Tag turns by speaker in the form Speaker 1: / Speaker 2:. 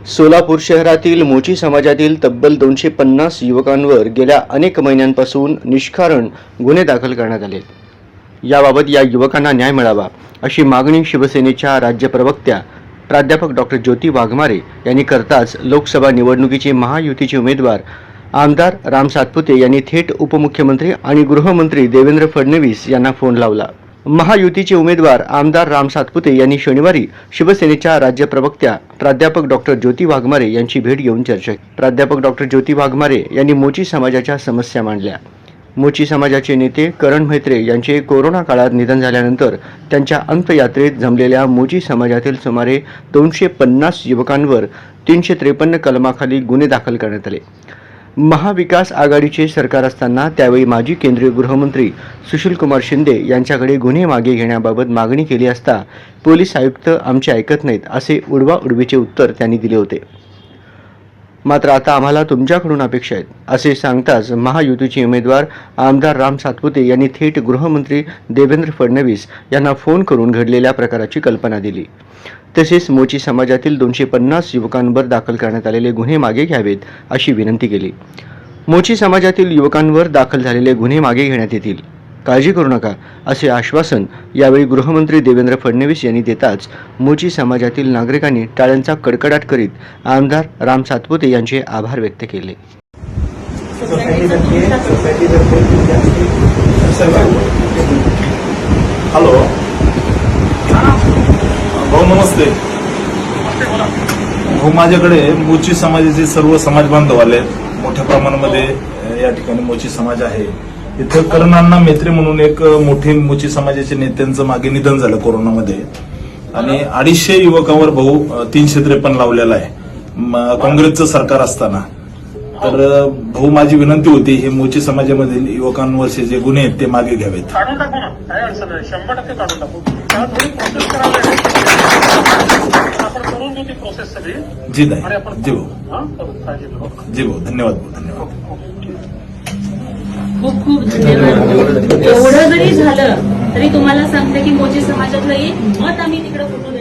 Speaker 1: सोलापूर शहरातील मोची समाजातील तब्बल 250 युवकांवर गेल्या अनेक महिन्यांपासून निष्कारण गुन्हे दाखल करण्यात आले। याबाबत या युवकांना न्याय मिळावा अशी मागणी शिवसेनेच्या राज्य प्रवक्त्या प्राध्यापक डॉक्टर ज्योती वाघमारे यांनी करताच लोकसभा निवडणुकीचे महायुतीचे उमेदवार आमदार राम सातपुते यांनी थेट उपमुख्यमंत्री आणि गृहमंत्री देवेंद्र फडणवीस यांना फोन लावला। महायुतीचे उमेदवार आमदार राम सातपुते यांनी शनिवारी शिवसेनेच्या राज्य प्रवक्त्या प्राध्यापक डॉक्टर ज्योती वाघमारे यांची भेट घेऊन चर्चा केली। प्राध्यापक डॉक्टर ज्योती वाघमारे यांनी मोची समाजाच्या समस्या मांडल्या। मोची समाजाचे नेते करण म्हेत्रे यांचे कोरोना काळात निधन झाल्यानंतर त्यांच्या अंत्ययात्रेत जमलेल्या मोची समाजातील सुमारे 250 युवकांवर 353 कलमाखाली गुन्हे दाखल करण्यात आले। महाविकास आघाडीचे सरकार असताना त्यावेळी माजी केंद्रीय गृहमंत्री सुशीलकुमार शिंदे यांच्याकडे गुन्हे मागे घेण्याबाबत मागणी केली असता पोलीस आयुक्त आमचे ऐकत नाहीत असे उडवाउडवीचे उत्तर त्यांनी दिले होते। मात्र आता आम्हाला तुमच्याकडून अपेक्षा आहेत असे सांगताच महायुतीचे उमेदवार आमदार राम सातपुते यांनी थेट गृहमंत्री देवेंद्र फडणवीस यांना फोन करून घडलेल्या प्रकाराची कल्पना दिली। तसेच मोची समाजातील 250 युवकांवर दाखल करण्यात आलेले गुन्हे मागे घ्यावेत अशी विनंती केली। मोची समाजातील युवकांवर दाखल झालेले गुन्हे मागे घेण्यात येतील, काळजी करू नका असे आश्वासन यावेळी गृहमंत्री देवेंद्र फडणवीस यांनी देताच मोची समाजातील नागरिकांनी टाळ्यांचा कडकडाट करीत आमदार राम सातपुते यांचे आभार व्यक्त केले।
Speaker 2: हॅलो भाऊ, नमस्ते भाऊ, माझ्याकडे मोची समाजाचे सर्व समाज बांधव आले। मोठ्या प्रमाणामध्ये या ठिकाणी मोची समाज आहे। इथं करणांना म्हेत्रे म्हणून एक मोठे मोची समाजाच्या नेत्यांचं मागे निधन झालं कोरोनामध्ये आणि 250 युवकांवर भाऊ 353 लावलेला आहे काँग्रेसचं सरकार असताना। तर भाऊ, माझी विनंती होती हे मोची समाजामधील युवकांवरचे जे गुन्हे आहेत ते मागे घ्यावेत।
Speaker 3: काढून टाकू ना, काय अडचण आहे, 100% काढून टाकू। त्याला थोडी प्रोसेस करावी आपण करून घेऊ ती प्रोसेस सगळी।
Speaker 2: जी नाही, जी भाऊ, जी भाऊ, धन्यवाद भाऊ, धन्यवाद।
Speaker 4: खूप खूप धन्यवाद। एवढं जरी झालं तरी तुम्हाला सांगते की मोची समाजातलं एक मत आम्ही तिकडे कुठून